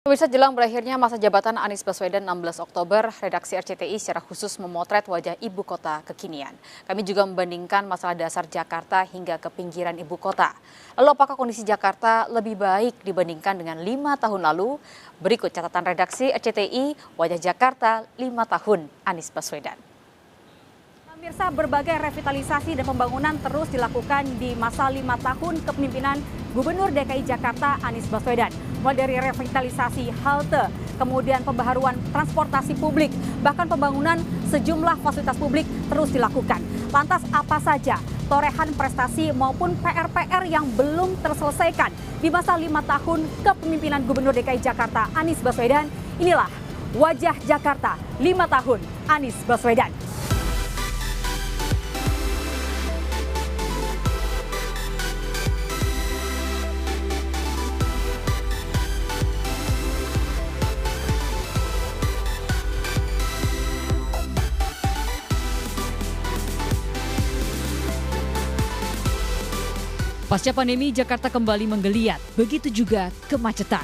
Pemirsa, jelang berakhirnya masa jabatan Anies Baswedan 16 Oktober, redaksi RCTI secara khusus memotret wajah ibu kota kekinian. Kami juga membandingkan masalah dasar Jakarta hingga ke pinggiran ibu kota. Lalu apakah kondisi Jakarta lebih baik dibandingkan dengan 5 tahun lalu? Berikut catatan redaksi RCTI, wajah Jakarta 5 tahun Anies Baswedan. Pemirsa, berbagai revitalisasi dan pembangunan terus dilakukan di masa 5 tahun kepemimpinan Gubernur DKI Jakarta Anies Baswedan. Mulai dari revitalisasi halte, kemudian pembaharuan transportasi publik, bahkan pembangunan sejumlah fasilitas publik terus dilakukan. Lantas apa saja torehan prestasi maupun PR-PR yang belum terselesaikan di masa 5 tahun kepemimpinan Gubernur DKI Jakarta Anies Baswedan? Inilah wajah Jakarta 5 tahun Anies Baswedan. Pasca pandemi, Jakarta kembali menggeliat, begitu juga kemacetan.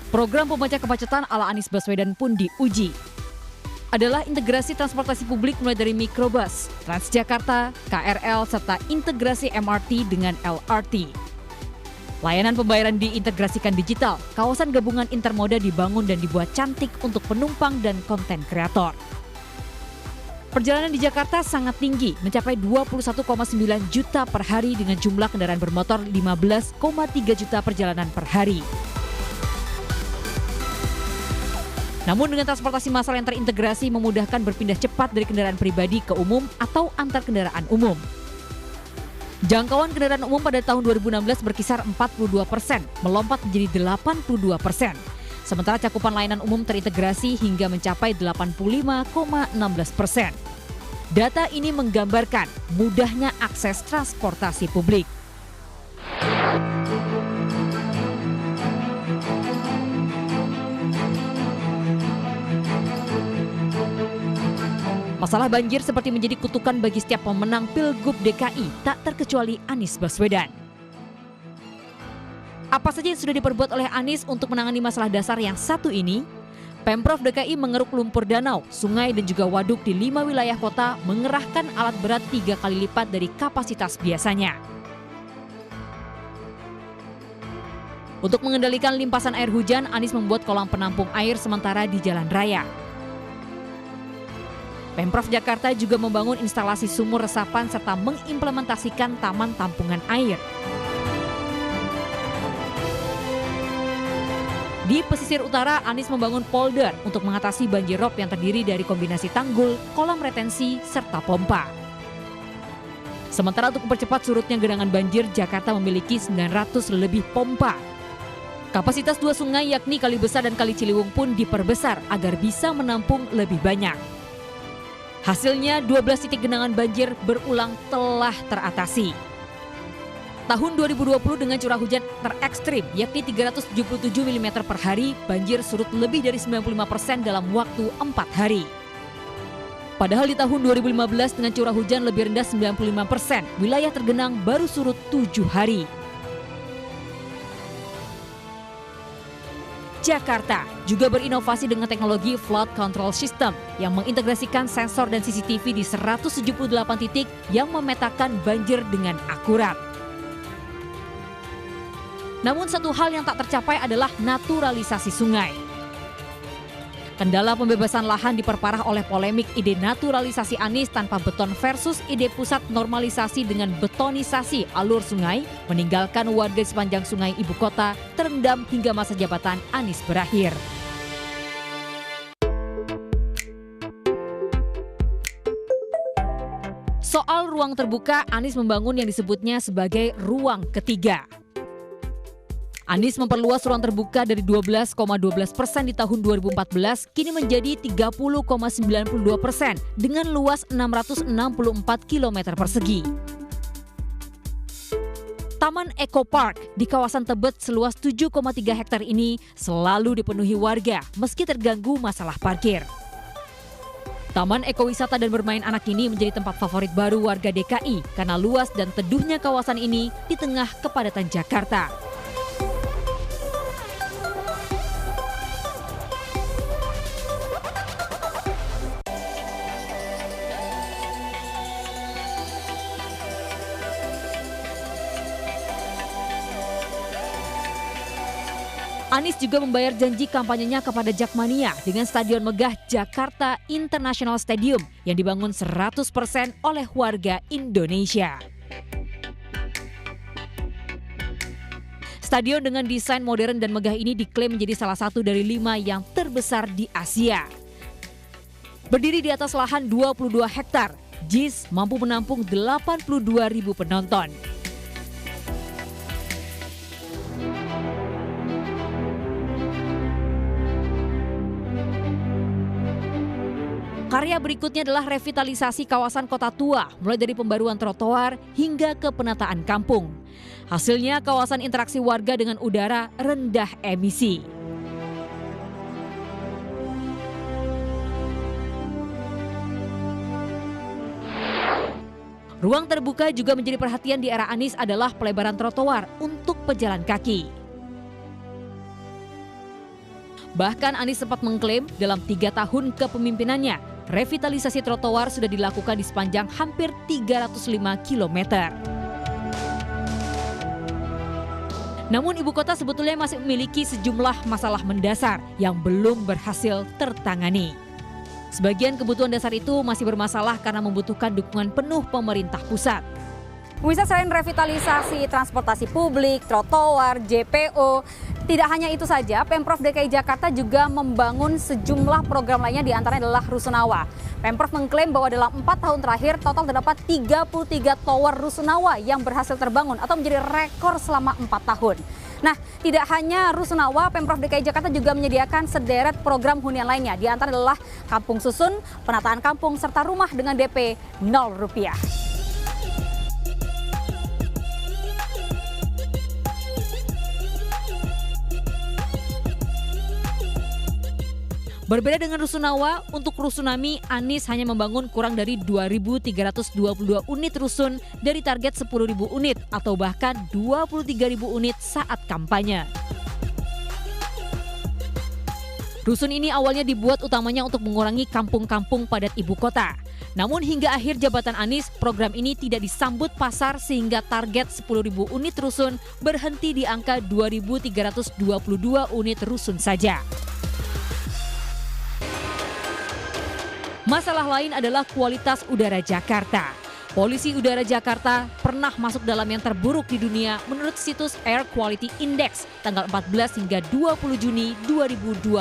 Program pemecah kemacetan ala Anies Baswedan pun diuji. Adalah integrasi transportasi publik mulai dari mikrobus, Transjakarta, KRL, serta integrasi MRT dengan LRT. Layanan pembayaran diintegrasikan digital, kawasan gabungan intermoda dibangun dan dibuat cantik untuk penumpang dan konten kreator. Perjalanan di Jakarta sangat tinggi, mencapai 21,9 juta per hari dengan jumlah kendaraan bermotor 15,3 juta perjalanan per hari. Namun dengan transportasi massal yang terintegrasi memudahkan berpindah cepat dari kendaraan pribadi ke umum atau antar kendaraan umum. Jangkauan kendaraan umum pada tahun 2016 berkisar 42%, melompat menjadi 82%. Sementara cakupan layanan umum terintegrasi hingga mencapai 85,16%. Data ini menggambarkan mudahnya akses transportasi publik. Masalah banjir seperti menjadi kutukan bagi setiap pemenang Pilgub DKI, tak terkecuali Anies Baswedan. Apa saja yang sudah diperbuat oleh Anies untuk menangani masalah dasar yang satu ini? Pemprov DKI mengeruk lumpur danau, sungai dan juga waduk di 5 wilayah kota, mengerahkan alat berat 3 kali lipat dari kapasitas biasanya. Untuk mengendalikan limpasan air hujan, Anies membuat kolam penampung air sementara di jalan raya. Pemprov Jakarta juga membangun instalasi sumur resapan serta mengimplementasikan taman tampungan air. Di pesisir utara, Anies membangun polder untuk mengatasi banjir rob yang terdiri dari kombinasi tanggul, kolam retensi, serta pompa. Sementara untuk mempercepat surutnya genangan banjir, Jakarta memiliki 900 lebih pompa. Kapasitas 2 sungai yakni Kali Besar dan Kali Ciliwung pun diperbesar agar bisa menampung lebih banyak. Hasilnya 12 titik genangan banjir berulang telah teratasi. Tahun 2020 dengan curah hujan terekstrim yakni 377 mm per hari, banjir surut lebih dari 95% dalam waktu 4 hari. Padahal di tahun 2015 dengan curah hujan lebih rendah 95%, wilayah tergenang baru surut 7 hari. Jakarta juga berinovasi dengan teknologi flood control system yang mengintegrasikan sensor dan CCTV di 178 titik yang memetakan banjir dengan akurat. Namun satu hal yang tak tercapai adalah naturalisasi sungai. Kendala pembebasan lahan diperparah oleh polemik ide naturalisasi Anies tanpa beton versus ide pusat normalisasi dengan betonisasi alur sungai, meninggalkan warga sepanjang sungai ibu kota terendam hingga masa jabatan Anies berakhir. Soal ruang terbuka, Anies membangun yang disebutnya sebagai ruang ketiga. Anies memperluas ruang terbuka dari 12,12% di tahun 2014 kini menjadi 30,92% dengan luas 664 km persegi. Taman Eco Park di kawasan Tebet seluas 7,3 hektar ini selalu dipenuhi warga meski terganggu masalah parkir. Taman ekowisata dan bermain anak ini menjadi tempat favorit baru warga DKI karena luas dan teduhnya kawasan ini di tengah kepadatan Jakarta. Anies juga membayar janji kampanyenya kepada Jakmania dengan Stadion Megah Jakarta International Stadium yang dibangun 100% oleh warga Indonesia. Stadion dengan desain modern dan megah ini diklaim menjadi salah satu dari 5 yang terbesar di Asia. Berdiri di atas lahan 22 hektar, JIS mampu menampung 82.000 penonton. Karya berikutnya adalah revitalisasi kawasan kota tua, mulai dari pembaruan trotoar hingga ke penataan kampung. Hasilnya kawasan interaksi warga dengan udara rendah emisi. Ruang terbuka juga menjadi perhatian di era Anies adalah pelebaran trotoar untuk pejalan kaki. Bahkan Anies sempat mengklaim dalam 3 tahun kepemimpinannya, revitalisasi trotoar sudah dilakukan di sepanjang hampir 305 km. Namun ibu kota sebetulnya masih memiliki sejumlah masalah mendasar yang belum berhasil tertangani. Sebagian kebutuhan dasar itu masih bermasalah karena membutuhkan dukungan penuh pemerintah pusat. Pemirsa, selain revitalisasi transportasi publik, trotoar, JPO, tidak hanya itu saja, Pemprov DKI Jakarta juga membangun sejumlah program lainnya, diantaranya adalah Rusunawa. Pemprov mengklaim bahwa dalam 4 tahun terakhir total terdapat 33 tower Rusunawa yang berhasil terbangun atau menjadi rekor selama 4 tahun. Nah, tidak hanya Rusunawa, Pemprov DKI Jakarta juga menyediakan sederet program hunian lainnya, diantaranya adalah Kampung Susun, penataan kampung, serta rumah dengan DP 0 rupiah. Berbeda dengan Rusunawa, untuk Rusunami, Anies hanya membangun kurang dari 2.322 unit rusun dari target 10.000 unit atau bahkan 23.000 unit saat kampanye. Rusun ini awalnya dibuat utamanya untuk mengurangi kampung-kampung padat ibu kota. Namun hingga akhir jabatan Anies, program ini tidak disambut pasar sehingga target 10.000 unit rusun berhenti di angka 2.322 unit rusun saja. Masalah lain adalah kualitas udara Jakarta. Polusi udara Jakarta pernah masuk dalam yang terburuk di dunia menurut situs Air Quality Index tanggal 14 hingga 20 Juni 2022.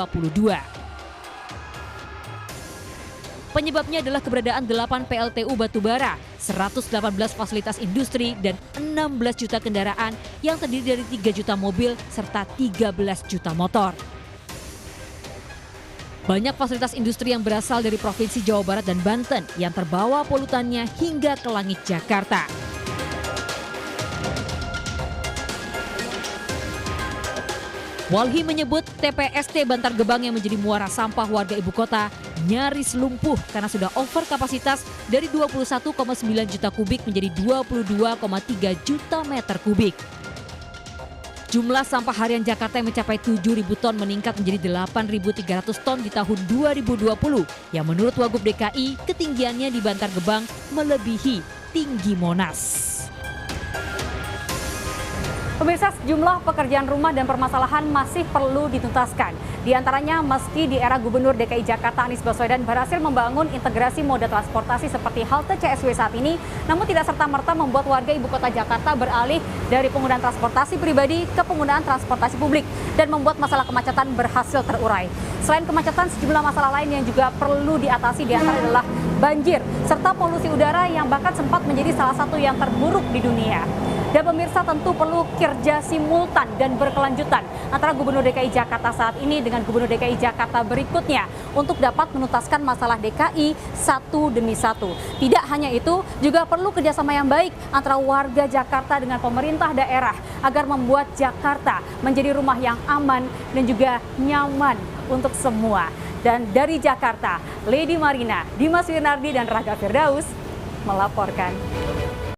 Penyebabnya adalah keberadaan 8 PLTU batubara, 118 fasilitas industri, dan 16 juta kendaraan yang terdiri dari 3 juta mobil serta 13 juta motor. Banyak fasilitas industri yang berasal dari Provinsi Jawa Barat dan Banten yang terbawa polutannya hingga ke langit Jakarta. Walhi menyebut TPST Bantar Gebang yang menjadi muara sampah warga ibu kota nyaris lumpuh karena sudah over kapasitas dari 21,9 juta kubik menjadi 22,3 juta meter kubik. Jumlah sampah harian Jakarta yang mencapai 7.000 ton meningkat menjadi 8.300 ton di tahun 2020 yang menurut Wagub DKI ketinggiannya di Bantar Gebang melebihi tinggi Monas. Pemirsa, sejumlah pekerjaan rumah dan permasalahan masih perlu dituntaskan. Di antaranya meski di era Gubernur DKI Jakarta Anies Baswedan berhasil membangun integrasi moda transportasi seperti halte CSW saat ini, namun tidak serta-merta membuat warga ibu kota Jakarta beralih dari penggunaan transportasi pribadi ke penggunaan transportasi publik dan membuat masalah kemacetan berhasil terurai. Selain kemacetan, sejumlah masalah lain yang juga perlu diatasi diantaranya adalah banjir serta polusi udara yang bahkan sempat menjadi salah satu yang terburuk di dunia. Dan pemirsa, tentu perlu kerja simultan dan berkelanjutan antara Gubernur DKI Jakarta saat ini dengan Gubernur DKI Jakarta berikutnya untuk dapat menuntaskan masalah DKI satu demi satu. Tidak hanya itu, juga perlu kerjasama yang baik antara warga Jakarta dengan pemerintah daerah agar membuat Jakarta menjadi rumah yang aman dan juga nyaman untuk semua. Dan dari Jakarta, Lady Marina, Dimas Wirnardi, dan Raga Firdaus melaporkan.